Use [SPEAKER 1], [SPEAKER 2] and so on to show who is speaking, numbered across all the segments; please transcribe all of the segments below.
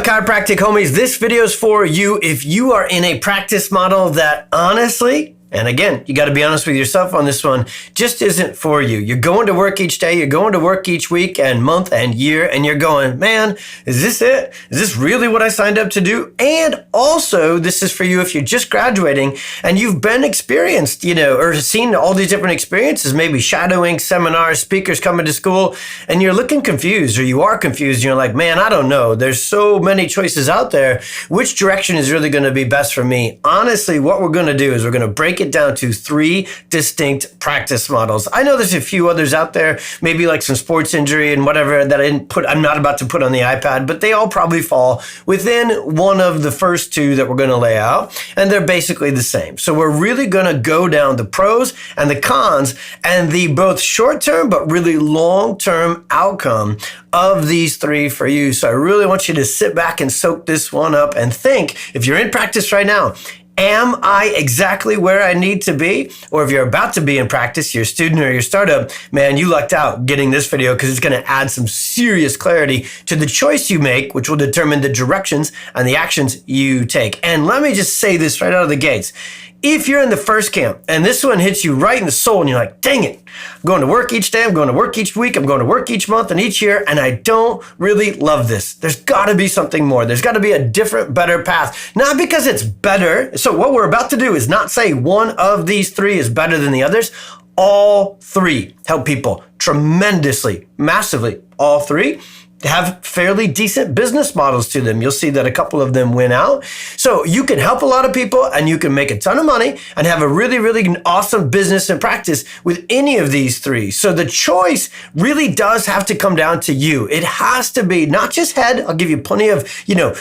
[SPEAKER 1] Chiropractic homies, this video is for you if you are in a practice model that honestly, and again, you got to be honest with yourself on this one, just isn't for you. You're going to work each day, you're going to work each week and month and year, and you're going, man, is this it? Is this really what I signed up to do? And also, this is for you if you're just graduating and you've been experienced, or seen all these different experiences, maybe shadowing, seminars, speakers coming to school, and you're looking confused or you are confused. And you're like, man, I don't know. There's so many choices out there. Which direction is really going to be best for me? Honestly, what we're going to do is we're going to break it down to 3 distinct practice models. I know there's a few others out there, maybe like some sports injury and whatever that I'm not about to put on the iPad, but they all probably fall within one of the first 2 that we're going to lay out, and they're basically the same. So we're really going to go down the pros and the cons and the both short-term but really long-term outcome of these 3 for you. So I really want you to sit back and soak this one up and think, if you're in practice right now, am I exactly where I need to be? Or if you're about to be in practice, you're a student or your startup, man, you lucked out getting this video because it's going to add some serious clarity to the choice you make, which will determine the directions and the actions you take. And let me just say this right out of the gates. If you're in the first camp and this one hits you right in the soul and you're like, dang it, I'm going to work each day, I'm going to work each week, I'm going to work each month and each year, and I don't really love this. There's got to be something more. There's got to be a different, better path. Not because it's better. So what we're about to do is not say one of these 3 is better than the others. All 3 help people tremendously, massively. All 3 have fairly decent business models to them. You'll see that a couple of them win out. So you can help a lot of people and you can make a ton of money and have a really, really awesome business and practice with any of these 3. So the choice really does have to come down to you. It has to be not just head. I'll give you plenty of,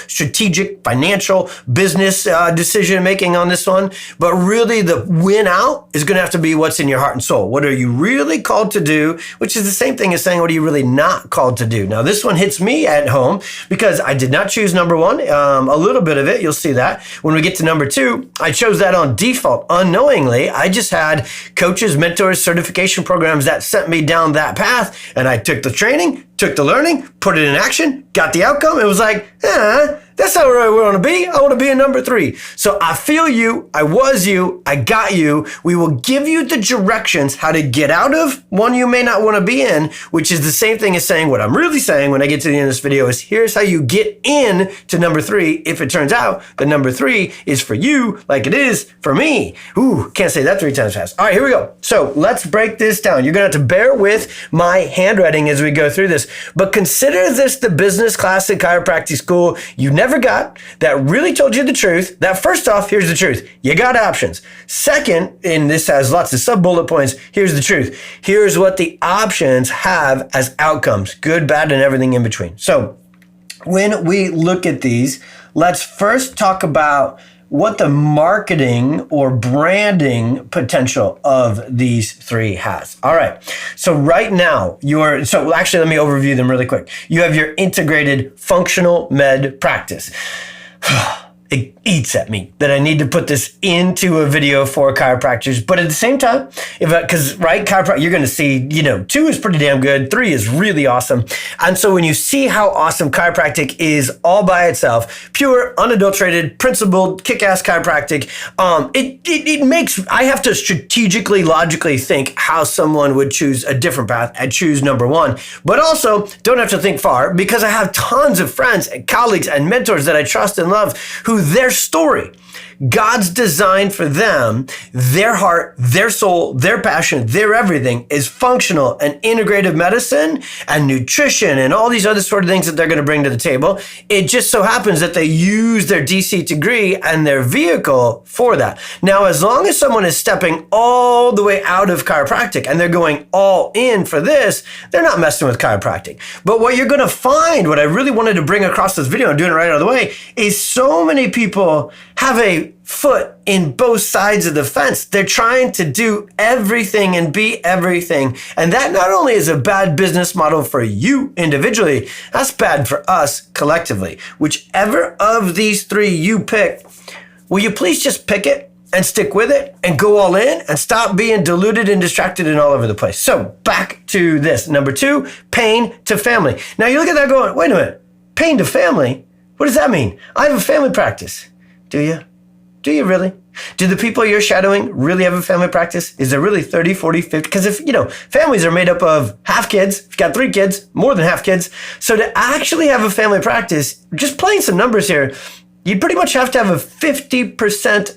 [SPEAKER 1] strategic, financial, business decision making on this one. But really the win out is going to have to be what's in your heart and soul. What are you really called to do? Which is the same thing as saying, what are you really not called to do? Now, this one hits me at home because I did not choose number 1. A little bit of it, you'll see that. When we get to number 2, I chose that on default. Unknowingly, I just had coaches, mentors, certification programs that sent me down that path, and I took the training, took the learning, put it in action, got the outcome. It was like, that's not where I want to be. I want to be in number 3. So I feel you. I was you. I got you. We will give you the directions how to get out of one you may not want to be in, which is the same thing as saying what I'm really saying when I get to the end of this video is here's how you get in to number 3 if it turns out that number 3 is for you like it is for me. Ooh, can't say that 3 times fast. All right, here we go. So let's break this down. You're going to have to bear with my handwriting as we go through this, but consider this the business class at chiropractic school you never got that really told you the truth. That first off, here's the truth. You got options. Second, and this has lots of sub-bullet points, here's the truth. Here's what the options have as outcomes, good, bad, and everything in between. So when we look at these, let's first talk about what the marketing or branding potential of these 3 has. All right. So right now, actually, let me overview them really quick. You have your integrated functional med practice. It eats at me that I need to put this into a video for chiropractors, but at the same time, chiropractic, you're going to see, 2 is pretty damn good, 3 is really awesome. And so when you see how awesome chiropractic is all by itself, pure, unadulterated, principled, kick-ass chiropractic, it makes, I have to strategically, logically think how someone would choose a different path and choose number 1, but also don't have to think far because I have tons of friends and colleagues and mentors that I trust and love who their story, God's design for them, their heart, their soul, their passion, their everything is functional and integrative medicine and nutrition and all these other sort of things that they're going to bring to the table. It just so happens that they use their DC degree and their vehicle for that. Now, as long as someone is stepping all the way out of chiropractic and they're going all in for this, they're not messing with chiropractic. But what you're going to find, what I really wanted to bring across this video and doing it right out of the way, is so many people have a foot in both sides of the fence. They're trying to do everything and be everything. And that not only is a bad business model for you individually, that's bad for us collectively. Whichever of these 3 you pick, will you please just pick it and stick with it and go all in and stop being diluted and distracted and all over the place. So back to this. Number 2, pain to family. Now you look at that going, wait a minute, pain to family? What does that mean? I have a family practice. Do you? Do you really? Do the people you're shadowing really have a family practice? Is there really 30, 40, 50? Because if, families are made up of half kids, if you've got 3 kids, more than half kids. So to actually have a family practice, just playing some numbers here, you pretty much have to have a 50%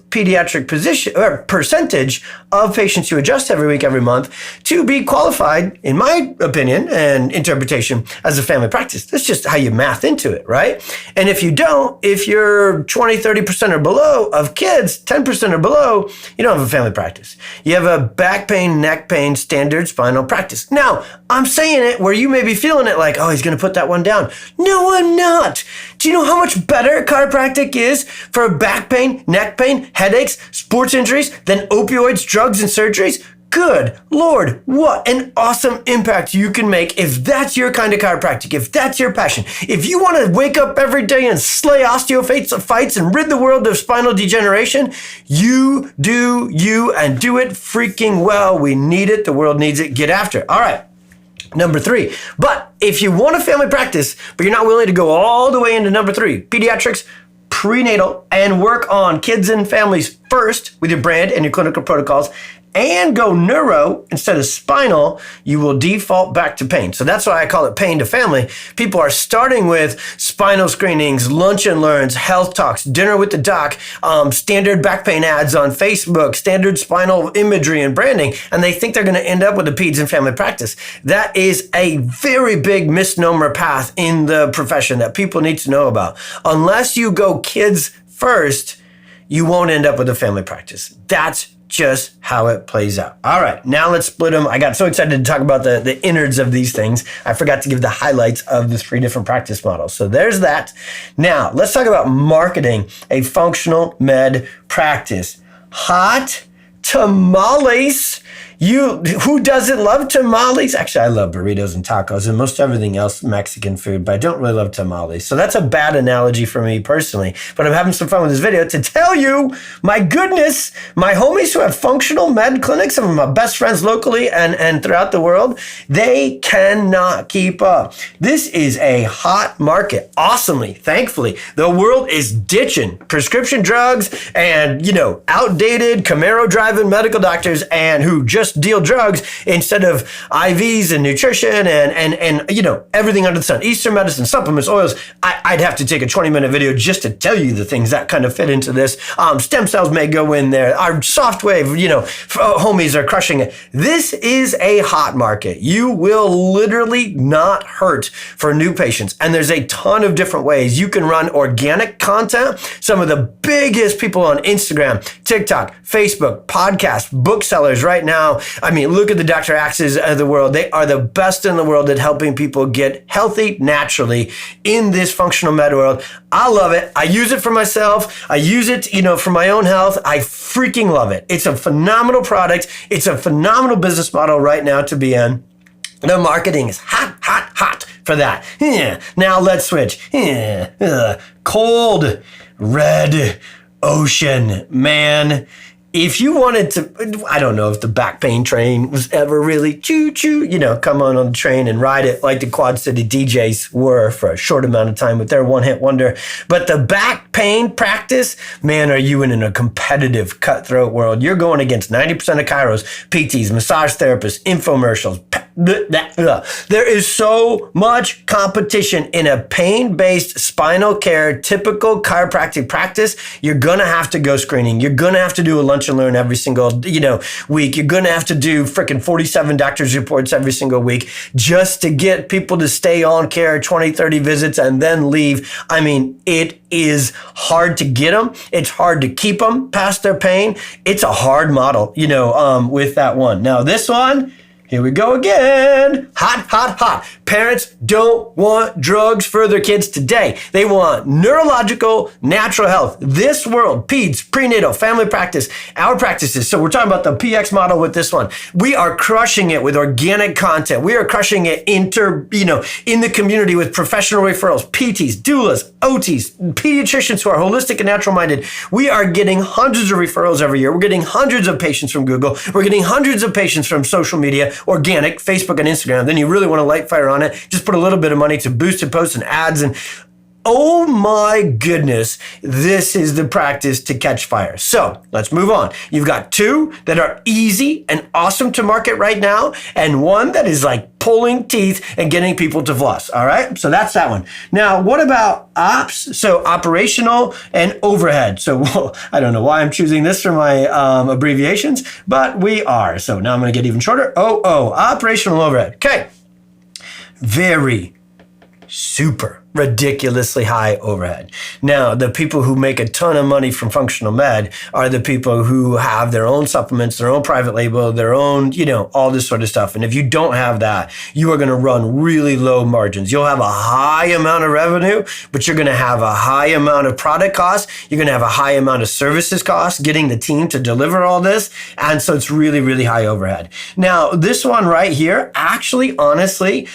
[SPEAKER 1] pediatric percentage of patients you adjust every week, every month to be qualified, in my opinion and interpretation, as a family practice. That's just how you math into it, right? And if you don't, if you're 20, 30% or below of kids, 10% or below, you don't have a family practice. You have a back pain, neck pain, standard spinal practice. Now, I'm saying it where you may be feeling it like, oh, he's going to put that one down. No, I'm not. Do you know how much better chiropractic is for back pain, neck pain, headaches, sports injuries than opioids, drugs, and surgeries? Good Lord, what an awesome impact you can make if that's your kind of chiropractic, if that's your passion. If you want to wake up every day and slay osteophytes and rid the world of spinal degeneration, you do you and do it freaking well. We need it. The world needs it. Get after it. All right. Number 3. But if you want a family practice, but you're not willing to go all the way into number 3, pediatrics, prenatal, and work on kids and families first with your brand and your clinical protocols, and go neuro instead of spinal, you will default back to pain. So that's why I call it pain to family. People are starting with spinal screenings, lunch and learns, health talks, dinner with the doc, standard back pain ads on Facebook, standard spinal imagery and branding, and they think they're going to end up with a peds and family practice. That is a very big misnomer path in the profession that people need to know about. Unless you go kids first, you won't end up with a family practice. That's just how it plays out. All right, now let's split them. I got so excited to talk about the innards of these things. I forgot to give the highlights of the 3 different practice models. So there's that. Now let's talk about marketing a functional med practice. Hot tamales. Who doesn't love tamales? Actually, I love burritos and tacos and most everything else Mexican food, but I don't really love tamales. So that's a bad analogy for me personally. But I'm having some fun with this video to tell you, my goodness, my homies who have functional med clinics, some of my best friends locally and throughout the world, they cannot keep up. This is a hot market. Awesomely, thankfully, the world is ditching prescription drugs and, outdated Camaro driving medical doctors and who just deal drugs instead of IVs and nutrition and everything under the sun. Eastern medicine, supplements, oils. I'd have to take a 20-minute video just to tell you the things that kind of fit into this. Stem cells may go in there. Our soft wave, homies are crushing it. This is a hot market. You will literally not hurt for new patients. And there's a ton of different ways. You can run organic content. Some of the biggest people on Instagram, TikTok, Facebook, podcasts, booksellers right now. I mean, look at the Dr. Axes of the world. They are the best in the world at helping people get healthy naturally in this functional med world. I love it. I use it for myself. I use it, for my own health. I freaking love it. It's a phenomenal product. It's a phenomenal business model right now to be in. The marketing is hot for that. Yeah. Now let's switch. Yeah. Cold, red ocean, man. If you wanted to, I don't know if the back pain train was ever really choo-choo, come on the train and ride it like the Quad City DJs were for a short amount of time with their one-hit wonder. But the back pain practice, man, are you in a competitive cutthroat world? You're going against 90% of chiros, PTs, massage therapists, infomercials. There is so much competition in a pain-based spinal care, typical chiropractic practice. You're going to have to go screening. You're going to have to do a lunch and learn every single, week. You're going to have to do freaking 47 doctor's reports every single week just to get people to stay on care, 20, 30 visits and then leave. I mean, it is hard to get them. It's hard to keep them past their pain. It's a hard model, with that one. Now this one, here we go again. Hot. Parents don't want drugs for their kids today. They want neurological, natural health. This world, peds, prenatal, family practice, our practices. So we're talking about the PX model with this one. We are crushing it with organic content. We are crushing it in the community with professional referrals, PTs, doulas, OTs, pediatricians who are holistic and natural minded. We are getting hundreds of referrals every year. We're getting hundreds of patients from Google. We're getting hundreds of patients from social media, organic, Facebook and Instagram. Then you really want to light fire on it. Just put a little bit of money to boosted posts and ads and oh my goodness, this is the practice to catch fire. So let's move on. You've got two that are easy and awesome to market right now, and one that is like pulling teeth and getting people to floss. All right. So that's that one. Now, what about ops? So operational and overhead. So I don't know why I'm choosing this for my abbreviations, but we are. So now I'm going to get even shorter. Operational overhead. Okay. Very super ridiculously high overhead. Now, the people who make a ton of money from functional med are the people who have their own supplements, their own private label, their own, all this sort of stuff. And if you don't have that, you are going to run really low margins. You'll have a high amount of revenue, but you're going to have a high amount of product costs. You're going to have a high amount of services costs, getting the team to deliver all this. And so it's really, really high overhead. Now, this one right here, actually, honestly,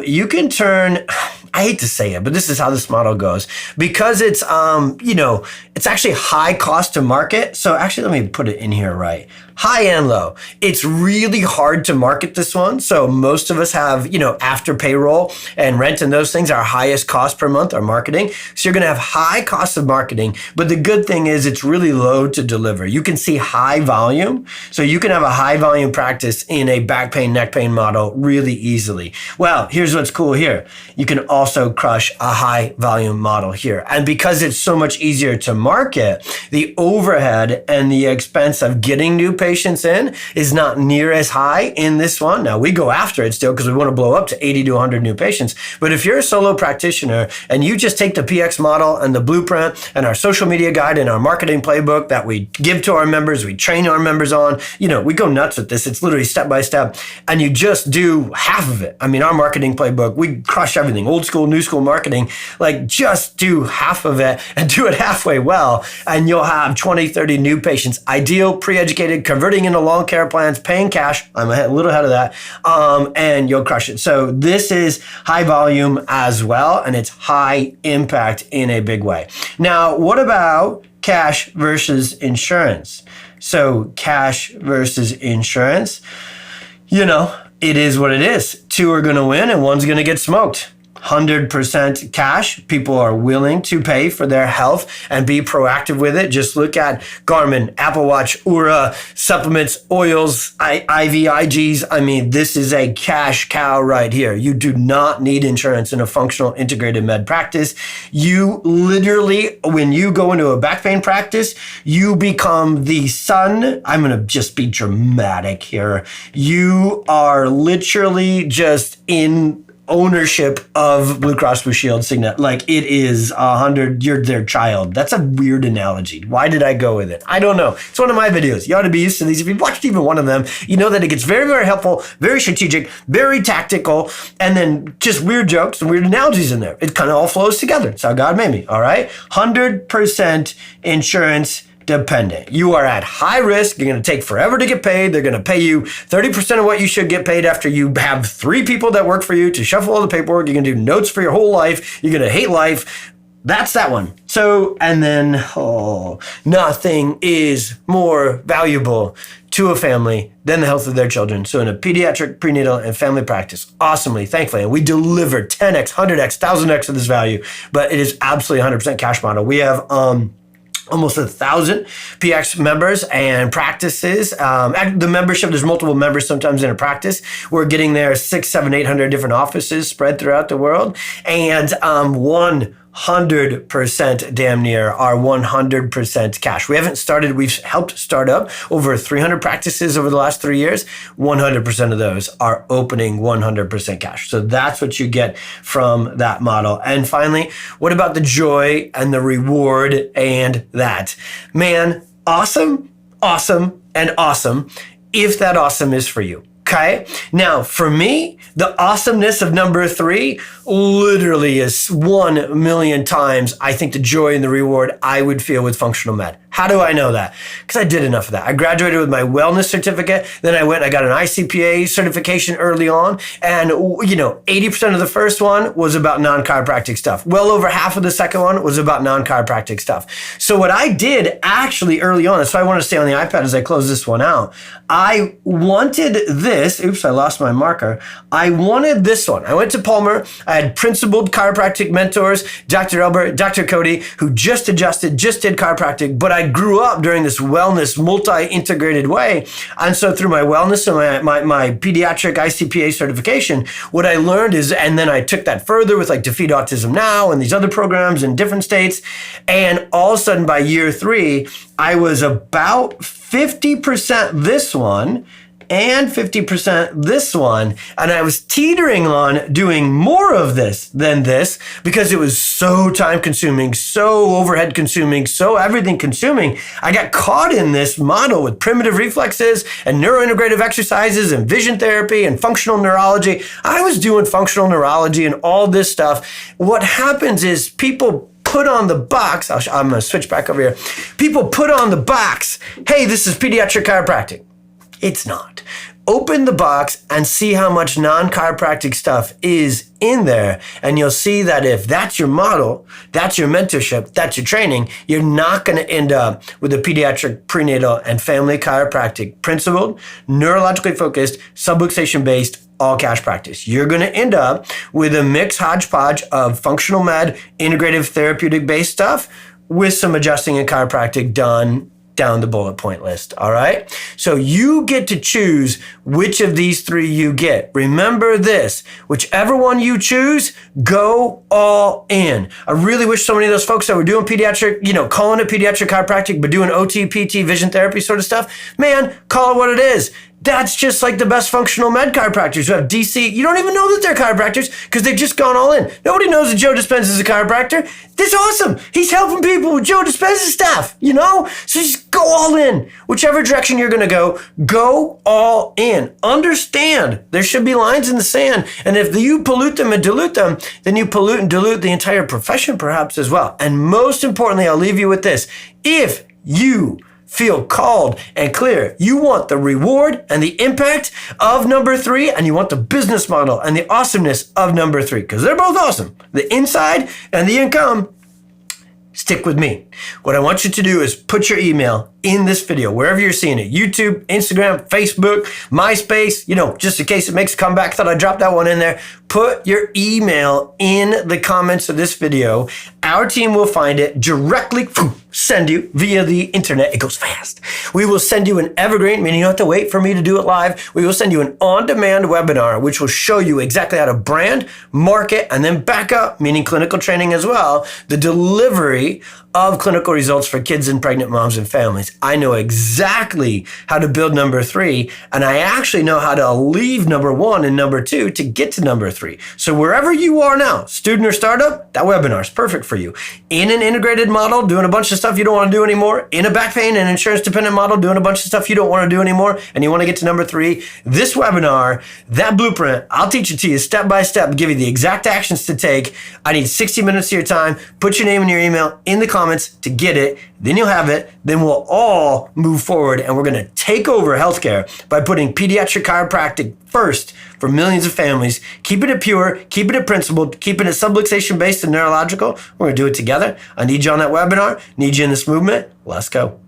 [SPEAKER 1] you can turn, I hate to say it, but this is how this model goes, because it's, it's actually high cost to market. So actually, let me put it in here right. High and low. It's really hard to market this one. So most of us have, after payroll and rent and those things, our highest cost per month are marketing. So you're going to have high costs of marketing. But the good thing is it's really low to deliver. You can see high volume. So you can have a high volume practice in a back pain, neck pain model really easily. Well, here's what's cool here. You can also crush a high volume model here. And because it's so much easier to market, the overhead and the expense of getting new patients in is not near as high in this one. Now, we go after it still because we want to blow up to 80 to 100 new patients. But if you're a solo practitioner and you just take the PX model and the blueprint and our social media guide and our marketing playbook that we give to our members, we train our members on, we go nuts with this. It's literally step by step. And you just do half of it. I mean, our marketing playbook, we crush everything, old school, new school marketing, like just do half of it and do it halfway well. And you'll have 20, 30 new patients, ideal, pre-educated, converting into long care plans, paying cash. I'm a little ahead of that. And you'll crush it. So this is high volume as well. And it's high impact in a big way. Now, what about cash versus insurance? So cash versus insurance, it is what it is. Two are going to win and one's going to get smoked. 100% cash. People are willing to pay for their health and be proactive with it. Just look at Garmin, Apple Watch, Oura, supplements, oils, IVIGs. I mean, this is a cash cow right here. You do not need insurance in a functional integrated med practice. You literally, when you go into a back pain practice, you become the son. I'm going to just be dramatic here. You are literally just in ownership of Blue Cross Blue Shield Cigna. Like it is 100, you're their child. That's a weird analogy. Why did I go with it? I don't know. It's one of my videos. You ought to be used to these. If you've watched even one of them, you know that it gets very, very helpful, very strategic, very tactical, and then just weird jokes and weird analogies in there. It kind of all flows together. It's how God made me. All right. 100% insurance dependent. You are at high risk. You're going to take forever to get paid. They're going to pay you 30% of what you should get paid after you have 3 people that work for you to shuffle all the paperwork. You're going to do notes for your whole life. You're going to hate life. That's that one. So, and then, nothing is more valuable to a family than the health of their children. So in a pediatric, prenatal, and family practice, awesomely, thankfully, and we deliver 10x, 100x, 1000x of this value, but it is absolutely 100% cash model. We have, almost 1,000 PX members and practices. The membership, there's multiple members sometimes in a practice. We're getting there 600, 700, 800 different offices spread throughout the world. And 100% damn near are 100% cash. We haven't started, we've helped start up over 300 practices over the last 3 years. 100% of those are opening 100% cash. So that's what you get from that model. And finally, what about the joy and the reward and that? Man, awesome, awesome, and awesome if that awesome is for you. Okay. Now, for me, the awesomeness of number 3 literally is 1 million times, I think, the joy and the reward I would feel with functional med. How do I know that? Because I did enough of that. I graduated with my wellness certificate. Then I got an ICPA certification early on. And, 80% of the first one was about non-chiropractic stuff. Well over half of the second one was about non-chiropractic stuff. So what I did actually early on, so I want to stay on the iPad as I close this one out. I wanted this. Oops, I lost my marker. I wanted this one. I went to Palmer. I had principled chiropractic mentors, Dr. Albert, Dr. Cody, who just adjusted, just did chiropractic, but I grew up during this wellness, multi-integrated way. And so through my wellness and my pediatric ICPA certification, what I learned is, and then I took that further with like Defeat Autism Now and these other programs in different states. And all of a sudden by year 3, I was about 50% this one and 50% this one. And I was teetering on doing more of this than this because it was so time consuming, so overhead consuming, so everything consuming. I got caught in this model with primitive reflexes and neurointegrative exercises and vision therapy and functional neurology. I was doing functional neurology and all this stuff. What happens is people put on the box, I'm going to switch back over here. People put on the box, hey, this is pediatric chiropractic. It's not. Open the box and see how much non-chiropractic stuff is in there. And you'll see that if that's your model, that's your mentorship, that's your training, you're not going to end up with a pediatric, prenatal, and family chiropractic principled, neurologically focused, subluxation-based, all cash practice. You're going to end up with a mixed hodgepodge of functional med, integrative therapeutic-based stuff with some adjusting and chiropractic done down the bullet point list, all right? So you get to choose which of these 3 you get. Remember this, whichever one you choose, go all in. I really wish so many of those folks that were doing pediatric, calling it pediatric chiropractic, but doing OT, PT, vision therapy sort of stuff, man, call it what it is. That's just like the best functional med chiropractors who have DC. You don't even know that they're chiropractors because they've just gone all in. Nobody knows that Joe Dispenza is a chiropractor. That's awesome. He's helping people with Joe Dispenza stuff, So just go all in. Whichever direction you're going to go all in. Understand there should be lines in the sand. And if you pollute them and dilute them, then you pollute and dilute the entire profession perhaps as well. And most importantly, I'll leave you with this. If you feel called and clear, you want the reward and the impact of number 3, and you want the business model and the awesomeness of number 3, because they're both awesome. The inside and the income, stick with me. What I want you to do is put your email in this video, wherever you're seeing it, YouTube, Instagram, Facebook, MySpace, just in case it makes a comeback, thought I'd drop that one in there. Put your email in the comments of this video. Our team will find it, directly send you via the internet. It goes fast. We will send you an evergreen, meaning you don't have to wait for me to do it live. We will send you an on-demand webinar, which will show you exactly how to brand, market, and then back up, meaning clinical training as well, the delivery of clinical results for kids and pregnant moms and families. I know exactly how to build number 3, and I actually know how to leave number 1 and number 2 to get to number 3. So wherever you are now, student or startup, that webinar is perfect for you. In an integrated model, doing a bunch of stuff you don't want to do anymore. In a back pain and insurance dependent model, doing a bunch of stuff you don't want to do anymore, and you want to get to number 3, this webinar, that blueprint, I'll teach it to you step by step, give you the exact actions to take. I need 60 minutes of your time. Put your name and your email in the comments to get it. Then you'll have it. Then we'll all move forward, and we're going to take over healthcare by putting pediatric chiropractic first for millions of families, keeping it pure, keeping it principled, keeping it subluxation based and neurological. We're going to do it together. I need you on that webinar. Need you in this movement. Let's go.